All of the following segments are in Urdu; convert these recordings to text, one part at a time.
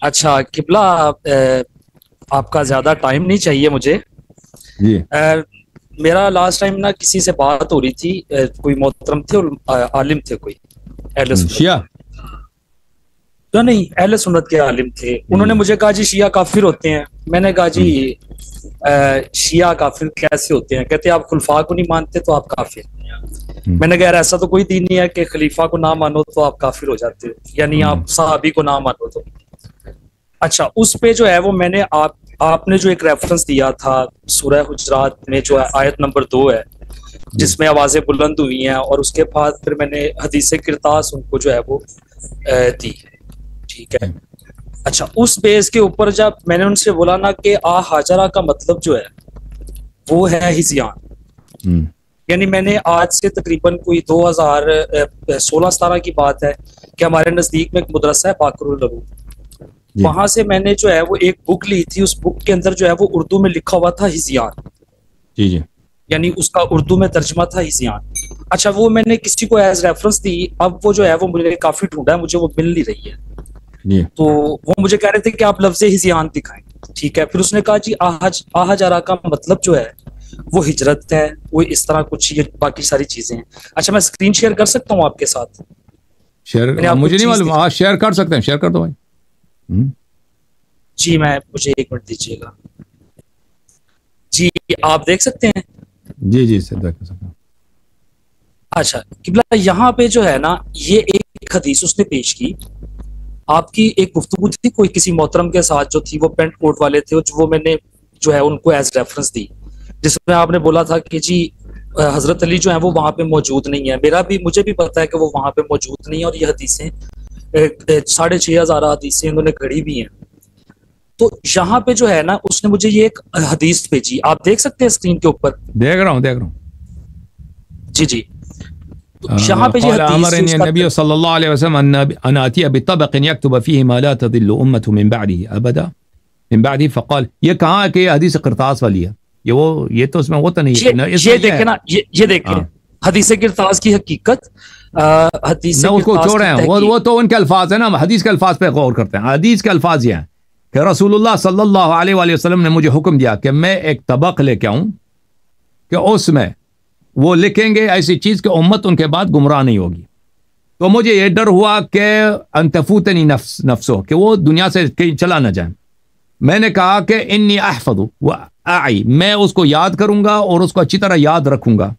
اچھا قبلہ، آپ کا زیادہ ٹائم نہیں چاہیے مجھے جی. میرا لاسٹ ٹائم نا کسی سے بات ہو رہی تھی، کوئی محترم تھے اور عالم تھے، کوئی اہل سنت شیعہ نہیں اہل سنت کے عالم تھے. انہوں نے مجھے کہا جی شیعہ کافر ہوتے ہیں. میں نے کہا جی شیعہ کافر کیسے ہوتے ہیں؟ کہتے آپ خلفاء کو نہیں مانتے تو آپ کافر. میں نے کہا ایسا تو کوئی دین نہیں ہے کہ خلیفہ کو نہ مانو تو آپ کافر ہو جاتے ہو، یعنی آپ صحابی کو نہ مانو تو. اچھا اس پہ جو ہے وہ میں نے آپ نے جو ایک ریفرنس دیا تھا سورہ حجرات میں جو ہے آیت نمبر 2 ہے جس میں آوازیں بلند ہوئی ہیں، اور اس کے بعد پھر میں نے حدیث کرتاس ان کو جو ہے وہ دی. ٹھیک ہے. اچھا اس بیس کے اوپر جب میں نے ان سے بولا نا کہ حاجرہ کا مطلب جو ہے وہ ہے ہزیان، یعنی میں نے آج سے تقریباً کوئی 2016-17 کی بات ہے کہ ہمارے نزدیک میں ایک مدرسہ ہے باقر العلوم، وہاں سے میں نے جو ہے وہ ایک بک لی تھی. اس بک کے اندر جو ہے وہ اردو میں لکھا ہوا تھا ہزیان، جی جی، یعنی اس کا اردو میں ترجمہ تھا ہزیان. اچھا وہ میں نے کسی کو ایز ریفرنس دی. اب وہ جو ہے وہ مجھے کافی ڈھونڈا ہے، مجھے وہ مل نہیں رہی ہے. تو وہ مجھے کہہ رہے تھے کہ آپ لفظ ہزیان دکھائیں. ٹھیک ہے. پھر اس نے کہا جی آہجارہ کا مطلب جو ہے وہ ہجرت ہے، وہ اس طرح کچھ یہ باقی ساری چیزیں ہیں. اچھا میں اسکرین شیئر کر سکتا ہوں آپ کے ساتھ؟ شیئر مجھے نہیں معلوم، آپ شیئر کر سکتے ہیں، شیئر کر دو بھائی. جی میں مجھے 1 منٹ دیجیے گا. جی آپ دیکھ سکتے ہیں؟ جی جی سر دیکھ سکتا ہوں. اچھا قبلہ یہاں پہ جو ہے نا یہ ایک حدیث اس نے پیش کی. آپ کی ایک گفتگو تھی کوئی کسی محترم کے ساتھ جو تھی، وہ پینٹ کوٹ والے تھے، وہ میں نے جو ہے ان کو ایز ریفرنس دی، جس میں آپ نے بولا تھا کہ جی حضرت علی جو ہیں وہ وہاں پہ موجود نہیں ہے. مجھے بھی پتا ہے کہ وہ وہاں پہ موجود نہیں ہے، اور یہ حدیثیں 6,500 حدیثیں انہوں نے گھڑی بھی ہیں. تو یہاں پہ جو ہے نا اس نے مجھے یہ ایک حدیث بھیجی، آپ دیکھ سکتے ہیں اسکرین کے اوپر؟ دیکھ رہا ہوں. جی جی. یہاں پہ یہ حدیث النبی صلی اللہ علیہ وسلم ان آتی بطبق يكتب فيه ما لا تضل امته من بعده ابدا من بعده، فقال یہ کہاں کہ حدیث قرطاس والی ہے؟ یہ تو اس میں وہ تو نہیں ہے. یہ دیکھیں نا، یہ دیکھیں حدیث قرطاس کی حقیقت. حدیث اس کو چھوڑ رہے ہیں، وہ تو ان کے الفاظ ہیں نا. حدیث کے الفاظ پہ غور کرتے ہیں. حدیث کے الفاظ یہ ہیں کہ رسول اللہ صلی اللہ علیہ وآلہ وسلم نے مجھے حکم دیا کہ میں ایک طبق لے کے آؤں کہ اس میں وہ لکھیں گے ایسی چیز کہ امت ان کے بعد گمراہ نہیں ہوگی. تو مجھے یہ ڈر ہوا کہ ان تفوتنی نفسو، کہ وہ دنیا سے کہیں چلا نہ جائیں. میں نے کہا کہ انی احفظ و اعی، میں اس کو یاد کروں گا اور اس کو اچھی طرح یاد رکھوں گا.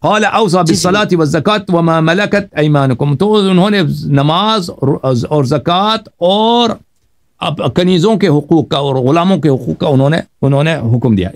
قال اوصى بالصلاة والزکاة وما ملكت ایمانکم، تو انہوں نے نماز اور زکوٰۃ اور کنیزوں کے حقوق کا اور غلاموں کے حقوق کا انہوں نے حکم دیا.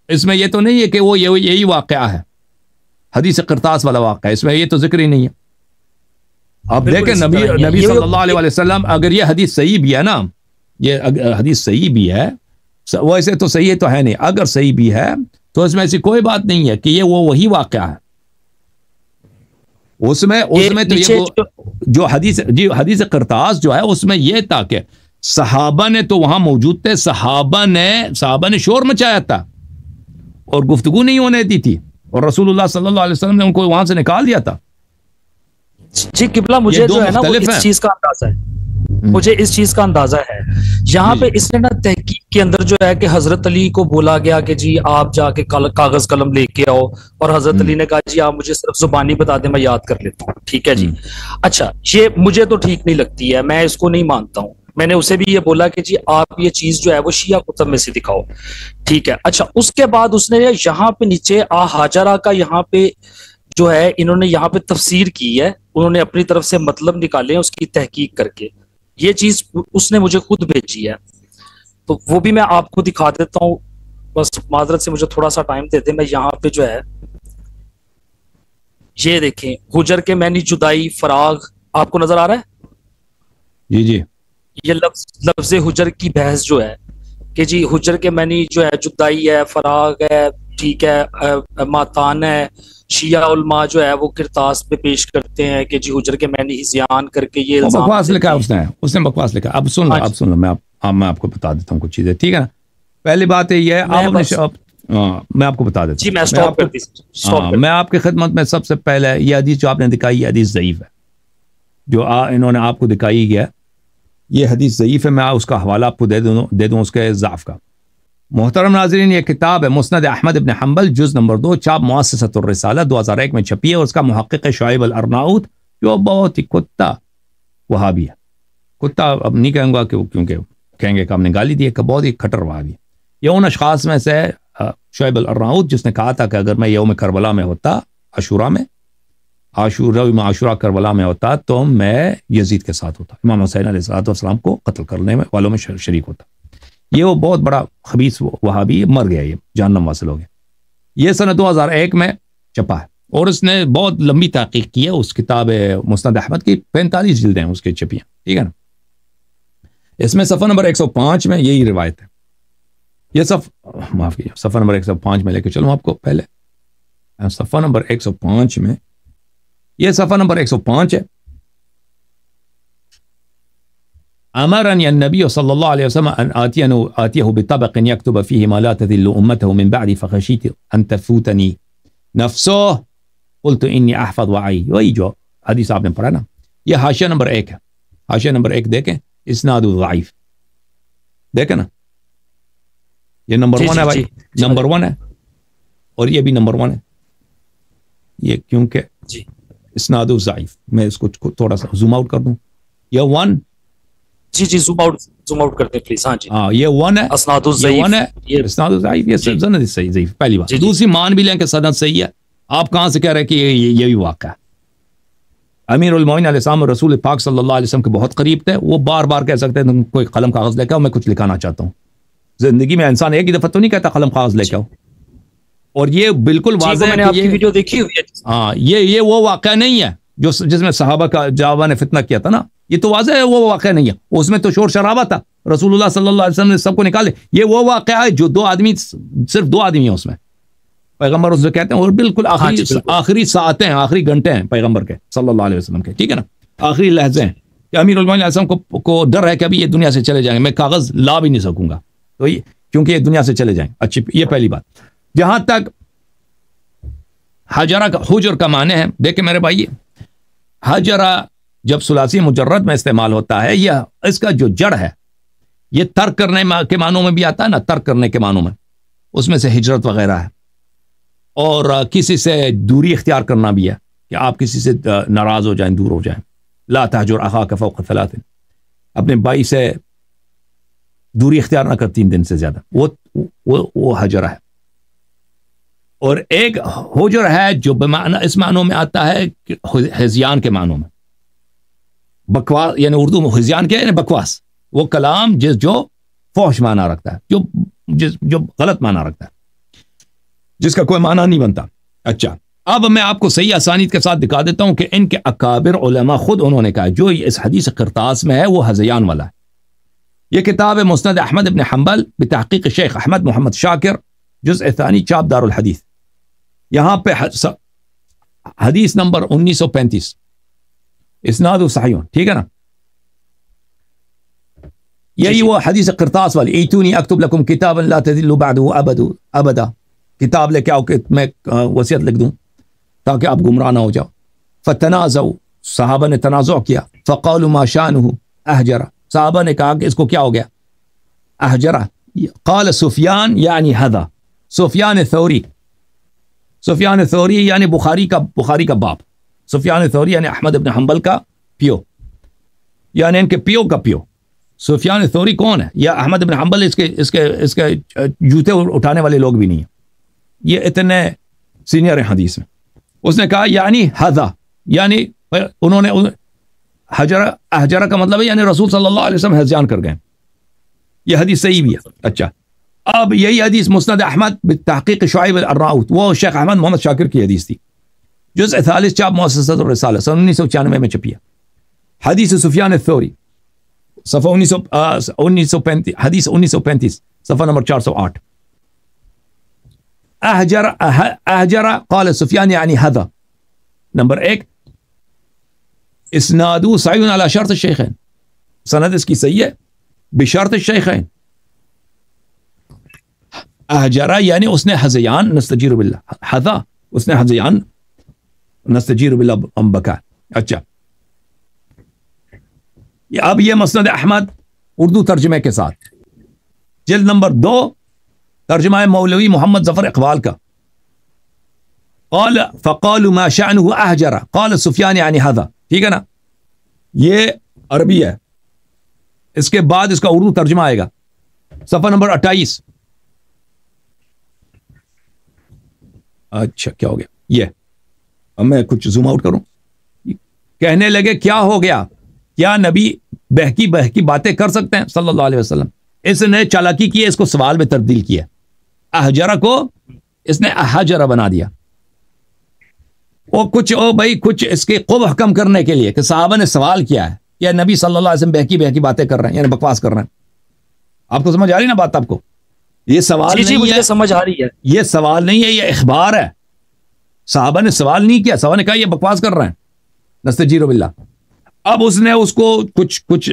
اس میں یہ تو نہیں ہے کہ وہ یہی واقعہ ہے حدیث قرطاس والا واقعہ، اس میں یہ تو ذکر ہی نہیں ہے. آپ دیکھیں نبی صلی اللہ علیہ وسلم، اگر یہ حدیث صحیح بھی ہے نا، یہ حدیث صحیح بھی ہے، ویسے تو صحیح تو ہے نہیں، اگر صحیح بھی ہے تو اس میں ایسی کوئی بات نہیں ہے کہ یہ وہی واقعہ ہے. اس میں تو یہ جو حدیث قرطاس جو ہے اس میں یہ تھا کہ صحابہ نے تو وہاں موجود تھے، صحابہ نے شور مچایا تھا اور گفتگو نہیں ہونے دی تھی، اور رسول اللہ صلی اللہ علیہ وسلم نے ان کو وہاں سے نکال دیا تھا. جی قبلہ مجھے جو ہے نا اس چیز کا اندازہ ہے، مجھے اس چیز کا اندازہ ہے. یہاں پہ اس نے نا تحقیق کے اندر جو ہے کہ حضرت علی کو بولا گیا کہ جی آپ جا کے کاغذ قلم لے کے آؤ، اور حضرت علی نے کہا جی آپ مجھے صرف زبانی بتا دیں میں یاد کر لیتا ہوں. ٹھیک ہے جی. اچھا یہ مجھے تو ٹھیک نہیں لگتی ہے، میں اس کو نہیں مانتا ہوں. میں نے اسے بھی یہ بولا کہ جی آپ یہ چیز جو ہے وہ شیعہ کتب میں سے دکھاؤ. ٹھیک ہے. اچھا اس کے بعد اس نے یہاں پہ نیچے حاجرہ کا یہاں پہ جو ہے انہوں نے یہاں پہ تفسیر کی ہے، انہوں نے اپنی طرف سے مطلب نکالے ہیں اس کی تحقیق کر کے. یہ چیز اس نے مجھے خود بھیجی ہے، تو وہ بھی میں آپ کو دکھا دیتا ہوں. بس معذرت سے مجھے تھوڑا سا ٹائم دیتے. میں یہاں پہ جو ہے یہ دیکھیں حجر کے معنی جدائی فراغ، آپ کو نظر آ رہا ہے؟ جی جی. یہ لفظ حجر کی بحث جو ہے کہ جی حجر کے معنی جو ہے جدائی ہے، فراغ ہے، ٹھیک ہے، ماتان ہے. شیعہ علماء جو ہے وہ کرتاس پہ پیش کرتے ہیں کہ جی حجر کے معنی ہزیان کر کے یہ بکواس لکھا ہے. اس نے بکواس لکھا. اب سن لو میں آپ کو بتا دیتا ہوں کچھ چیزیں. ٹھیک ہے نا. پہلی بات یہ ہے میں آپ کو بتا دیتا ہوں. میں آپ کی خدمت میں سب سے پہلے یہ حدیث جو آپ نے دکھائی یہ حدیث ضعیف ہے، جو انہوں نے آپ کو دکھائی ہے یہ حدیث ضعیف ہے، میں اس کا حوالہ آپ کو دے دوں اس کے ضعف کا۔ محترم ناظرین، یہ کتاب ہے مسند احمد ابن حنبل، جز نمبر 2، چاپ مؤسسۃ الرسالہ 2001 میں چھپی ہے، اور اس کا محقق ہے شعیب الارناؤت، جو بہت ہی کتا وہابی ہے۔ کتا اب نہیں کہوں گا کیونکہ کہیں گے کہ ہم نے گالی دی ہے، کہ بہت ہی کھٹر وہابی ہے۔ یہ ان اشخاص میں سے شعیب الارناؤت جس نے کہا تھا کہ اگر میں یوم کربلا میں ہوتا، عاشورہ کربلا میں ہوتا، تو میں یزید کے ساتھ ہوتا، امام حسین علیہ السلام کو قتل کرنے والوں میں شریک ہوتا۔ یہ وہ بہت بڑا خبیث وہابی مر گیا، یہ جہنم واصل ہو گیا۔ یہ سنہ 2001 میں چھپا ہے، اور اس نے بہت لمبی تحقیق کی ہے اس کتاب مسند احمد کی، 45 جلدیں اس کی چھپی ہیں، ٹھیک ہے نا۔ اس میں صفحہ نمبر 105 میں یہی روایت ہے۔ یہ معاف کیجیے، صفحہ نمبر 105 میں لے کے چلوں آپ کو، پہلے صفحہ نمبر 105 میں، یہ صفحہ نمبر 105 ہے۔ امرني النبي صلى الله عليه وسلم ان آتيه بطبق يكتب فيه ما لا تذل امته من بعدي فخشيت ان تفوتني نفسه قلت اني احفظ وعي۔ وہی جو حدیث آپ نے پڑھا نا، یہ حاشیہ نمبر 1 ہے، حاشیہ نمبر 1 دیکھیں، اسناد ضعیف، دیکھیں نا، یہ نمبر 1 ہے بھائی، نمبر 1 ہے، اور یہ بھی نمبر 1 ہے، یہ کیونکہ اسناد ضعیف۔ میں اس کو تھوڑا سا زوم آؤٹ کر دوں، یہ 1، جی زوم آؤٹ کرتے ہیں پلیز۔ ہاں جی، ہاں یہ 1 ہے، اسناد ضعیف ہے، یہ اسناد ضعیف، یہ سند صحیح ضعیف، پہلی بات۔ دوسری مان بھی لیں کہ سند صحیح ہے، آپ کہاں سے کہہ رہے ہیں کہ یہ بھی واقعہ ہے؟ امیر المومنین علیہ السلام رسول پاک صلی اللہ علیہ وسلم کے بہت قریب تھے، وہ بار بار کہہ سکتے ہیں تم کوئی قلم کاغذ لے کے آؤ، میں کچھ لکھانا چاہتا ہوں۔ زندگی میں انسان ایک ہی دفعہ تو نہیں کہتا قلم کاغذ لے کے آؤ، اور یہ بالکل واضح ہے، میں نے آپ کی ویڈیو دیکھی ہوئی ہے۔ ہاں یہ وہ واقعہ نہیں ہے جس میں صحابہ کا جوابہ نے فتنہ کیا تھا نا، یہ تو واضح ہے وہ واقعہ نہیں ہے، اس میں تو شور شرابہ تھا، رسول اللہ صلی اللہ علیہ وسلم نے سب کو نکالے۔ یہ وہ واقعہ ہے جو صرف دو آدمی ہیں اس میں، پیغمبر اسے کہتے ہیں، اور بالکل آخری ساعتیں ہیں، آخری گھنٹے ہیں پیغمبر کے صلی اللہ علیہ وسلم کے، ٹھیک ہے نا، آخری لحظے ہیں کہ امیر المومنین علیہ السلام کو ڈر ہے کہ ابھی یہ دنیا سے چلے جائیں گے، میں کاغذ لا بھی نہیں سکوں گا، تو کیونکہ یہ دنیا سے چلے جائیں۔ اچھی، یہ پہلی بات۔ جہاں تک حجر کا معنی ہے، دیکھیں میرے بھائی، حجرہ جب ثلاثی مجرد میں استعمال ہوتا ہے، یہ اس کا جو جڑ ہے یہ ترک کرنے کے معنوں میں بھی آتا ہے نا، ترک کرنے کے معنوں میں، اس میں سے ہجرت وغیرہ ہے، اور کسی سے دوری اختیار کرنا بھی ہے کہ آپ کسی سے ناراض ہو جائیں، دور ہو جائیں۔ لا تہجر اخاک فوق ثلاث، اپنے بھائی سے دوری اختیار نہ کر 3 دن سے زیادہ، وہ حجر ہے۔ اور ایک حجر ہے جو اس معنوں میں آتا ہے ہذیان کے معنوں میں، بکواس، یعنی اردو میں ہذیان کیا ہے، یعنی بکواس، وہ کلام جو فحش معنی رکھتا ہے، جو غلط معنی رکھتا ہے، جس کا کوئی معنی نہیں بنتا۔ اچھا، اب میں آپ کو صحیح اسانید کے ساتھ دکھا دیتا ہوں کہ ان کے اکابر علماء خود انہوں نے کہا، جو اس حدیث قرطاس میں ہے وہ ہذیان والا ہے۔ یہ کتاب ہے مسند احمد ابن حنبل بتحقیق شیخ احمد محمد شاکر، جزء ثانی، چاپ دار الحدیث۔ یہاں پہ حدیث نمبر 1935، اسناد صحیح، ٹھیک ہے نا، یہی وہ حدیث قرطاس والی، ایتونی اکتب لکم کتابا لا تذلوا بعده ابدا، کتاب لے کے آؤ کہ میں وصیت لکھ دوں تاکہ آپ گمراہ نہ ہو جاؤ۔ فتنازعوا، صحابہ نے تنازع کیا، فقالوا ما شانه احجر، صحابہ نے کہا کہ اس کو کیا ہو گیا، احجر۔ قال سفیان یعنی هذا، سفیان ثوری یعنی بخاری کا باپ، سفیان ثوری یعنی احمد ابن حنبل کا پیو، یعنی ان کے پیو کا پیو۔ سفیان ثوری کون ہے؟ یا احمد ابن حنبل اس کے جوتے اٹھانے والے لوگ بھی نہیں ہیں، یہ اتنے سینئر ہیں حدیث میں۔ اس نے کہا یعنی حذا، یعنی انہوں نے احجرہ کا مطلب ہے یعنی رسول صلی اللہ علیہ وسلم ہذیان کر گئے، یہ حدیث صحیح بھی ہے۔ اچھا، اب یہی حدیث مسند احمد بتحقیق شعیب الارناؤت، وہ شیخ احمد محمد شاکر کی حدیث تھی، جزء 43، چاپ مؤسسۃ الرسالہ، سن 1996 میں چھپی ہے۔ حدیث سفیان الثوری، صفحہ 1935، حدیث 1935، صفحہ نمبر 408۔ احجر قال سفیان یعنی هذا، نمبر 1، اسناد صحیح علی شرط الشیخین، سند اس کی صحیح ہے بشرط الشیخین۔ احجرہ یعنی اس نے ہذیان، نستجیر باللہ، حذا اس نے ہذیان، نستجیر باللہ بکا۔ اچھا، اب یہ مسند احمد اردو ترجمے کے ساتھ، جلد نمبر 2، ترجمہ مولوی محمد ظفر اقبال کا. قال فقالوا ما شأنه احجر قال سفیان یعنی هذا. ٹھیک ہے نا، یہ عربی ہے. اس کے بعد اس کا اردو ترجمہ آئے گا، صفحہ نمبر 28. اچھا کیا ہو گیا یہ؟ اب میں کچھ زوم آؤٹ کروں. کہنے لگے کیا ہو گیا، کیا نبی بہکی باتیں کر سکتے ہیں صلی اللہ علیہ وسلم؟ اس نے چالاکی کی ہے، اس کو سوال میں تبدیل کیا. احجرہ کو اس نے احجرہ بنا دیا. کچھ اس کے قبح کم کرنے کے لیے کہ صحابہ نے سوال کیا ہے، یا نبی صلی اللہ علیہ وسلم بہکی باتیں کر رہے ہیں، یعنی بکواس کر رہے ہیں. آپ کو سمجھ آ رہی نا بات؟ آپ کو یہ سوال نہیں ہے، سمجھ آ رہی ہے. یہ سوال نہیں ہے، یہ اخبار ہے. صحابہ نے سوال نہیں کیا، صحابہ نے کہا یہ بکواس کر رہے ہیں، نستجیر باللہ. اب اس نے اس کو کچھ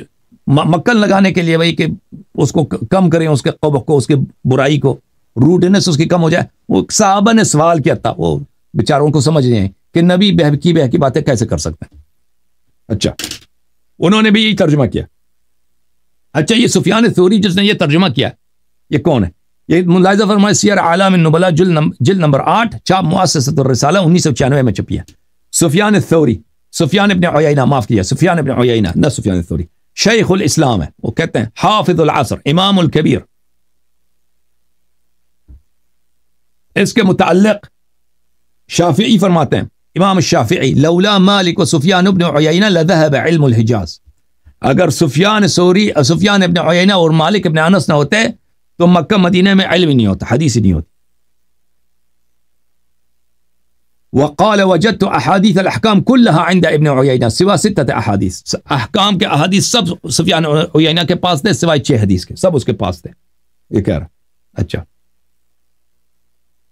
مکن لگانے کے لیے بھائی کہ اس کو کم کریں، اس کے قبح کو، اس کے برائی کو، روڈنس اس کی کم ہو جائے. وہ صحابہ نے سوال کیا تھا، وہ بیچاروں کو سمجھ نہیں ہے کہ نبی بہکی باتیں کیسے کر سکتے ہیں. اچھا انہوں نے بھی یہی ترجمہ کیا. اچھا یہ سفیان ثوری جس نے یہ ترجمہ کیا، یہ کون ہے؟ یہ ملاحظہ فرمائے سیر اعلام النبلاء جلد نمبر 8، چھاپ مؤسسۃ الرسالہ 1996 میں چھپی ہے. سفیان الثوری، سفیان ابن عیینہ، معاف کیا، سفیان ابن عیینہ نہ سفیان الثوری، شیخ الاسلام ہے. وہ کہتے ہیں حافظ العصر، امام الکبیر. اس کے متعلق شافعی فرماتے ہیں، امام الشافعی، لولا مالک و سفیان ابن عیینہ لذهب علم الحجاز. اگر سفیان ثوری، سفیان ابن عیینہ اور مالک ابن انس نہ ہوتے تو مکہ مدینہ میں علم ہی نہیں ہوتا، حدیث ہی نہیں ہوتی. وقال وجدت احادیث الاحکام كلها عند ابن عیینہ سوا 6 احادیث. احکام کے احادیث سب سفیان عیینہ کے پاس تھے سوائے 6 حدیث کے، سب اس کے پاس تھے. یہ کہہ رہا. اچھا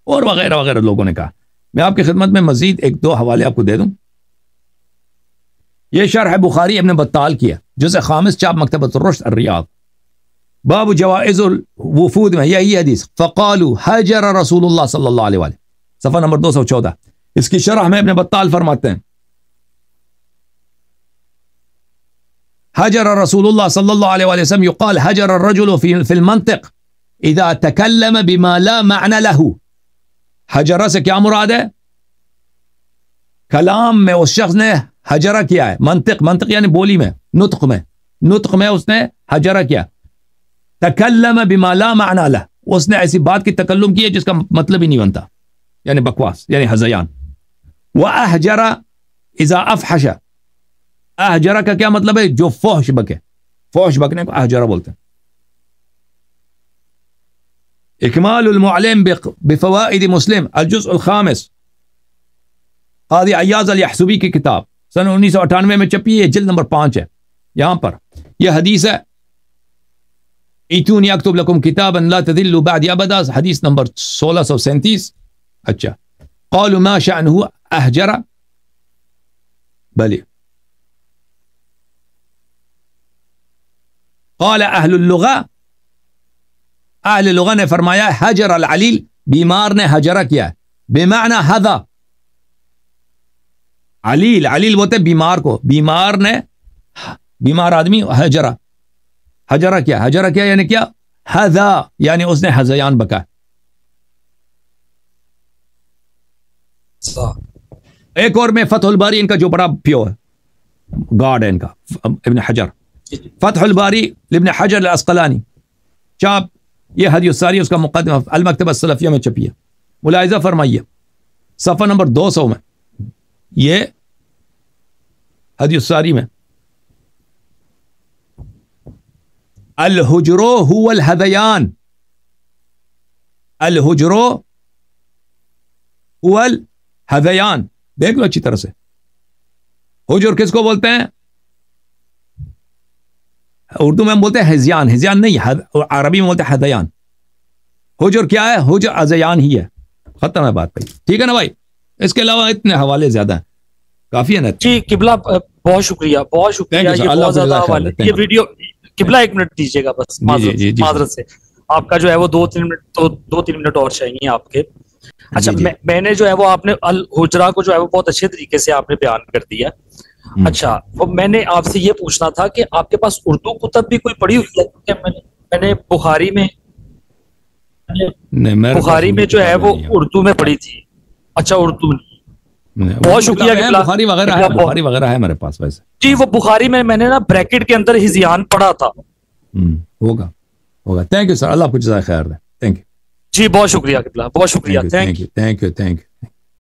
اور وغیرہ وغیرہ لوگوں نے کہا. میں آپ کی خدمت میں مزید 1-2 حوالے آپ کو دے دوں. یہ شرح بخاری ابن بطال کیا، جزء خامس، چھاپ مکتبۃ الرشد الریاض، باب جوائز الوفود میں یہی حدیث. فقالوا حجر رسول اللہ صلی اللہ علیہ وسلم، صفحہ نمبر 214. اس کی شرح میں ابن بطال فرماتے ہیں حجر رسول اللہ صلی اللہ علیہ وسلم يقال حجر الرجل في المنطق اذا تكلم بما لا معنى له. حجرہ سے کیا مراد ہے؟ کلام میں اس شخص نے حجرہ کیا ہے. منطق یعنی بولی میں، نطق میں اس نے حجرہ کیا. تکلم بما لا معنی له، اس نے ایسی بات کی تکلم کی ہے جس کا مطلب ہی نہیں بنتا، یعنی بکواس، یعنی ہذیان. واحجر اذا افحش، احجرہ کا کیا مطلب ہے؟ جو فحش بکے، فحش بکنے کو احجرہ بولتے ہیں. اکمال المعلم بفوائد مسلم الجزء الخامس، قاضی عیاض الیحسبی کی کتاب، سن 1998 میں چھپی ہے، جلد نمبر 5 ہے. یہاں پر یہ حدیث ہے ایتونی اکتب لکم کتابا لا تذلوا بعد ابدا، حدیث نمبر 1637. اچھا قالوا ما شأنه احجر، بلی قال اہل اللغہ، اہل لغہ نے فرمایا حجر العلیل، بیمار نے حجرہ کیا ہے، بمعنی حذا. علیل بولتے بیمار کو، بیمار آدمی حجرہ کیا یعنی کیا؟ حذا یعنی اس نے ہذیان بکا. ایک اور میں فتح الباری، ان کا جو بڑا پیو ہے، گاڈ ہے ان کا، ابن حجر، فتح الباری ابن حجر الاسقلانی، چاپ یہ حدیث الساری، اس کا مقدمہ المکتبہ السلفیہ میں چھپی ہے. ملاحظہ فرمائیے صفحہ نمبر 200 میں، یہ حدیث الساری میں، الحجرو هو الہذیان، الحجرو هو الہذیان. دیکھ لو اچھی طرح سے، حجر کس کو بولتے ہیں؟ اردو میں ہم بولتے ہیں ہذیان، ہذیان نہیں، عربی میں بولتے ہیں ہذیان. حجر کیا ہے؟ حجر ہذیان ہی ہے. ختم ہے بات بھائی، ٹھیک ہے نا بھائی؟ اس کے علاوہ اتنے حوالے زیادہ ہیں، کافی ہے نا. جی قبلہ بہت شکریہ، بہت شکریہ. یہ بہت زیادہ حوالے، یہ ویڈیو قبلہ 1 منٹ دیجیے گا بس، معذرت سے. آپ کا جو ہے وہ 2-3 منٹ اور چاہیے آپ کے. اچھا میں نے جو ہے وہ آپ نے الحجرہ کو جو ہے وہ بہت اچھے طریقے سے آپ نے بیان کر دیا. اچھا وہ میں نے آپ سے یہ پوچھنا تھا کہ آپ کے پاس اردو کتب بھی کوئی پڑھی ہوئی ہے؟ کیونکہ میں نے بخاری میں جو ہے وہ اردو میں پڑھی تھی. اچھا اردو بہت شکریہ. بخاری وغیرہ ہے میرے پاس ویسے. جی وہ بخاری میں نے نا بریکٹ کے اندر ہزیان پڑھا تھا. ہوگا. Thank you sir. اللہ آپ کو جزائے خیر دے. Thank you. جی بہت شکریہ قبلہ. بہت شکریہ. Thank you.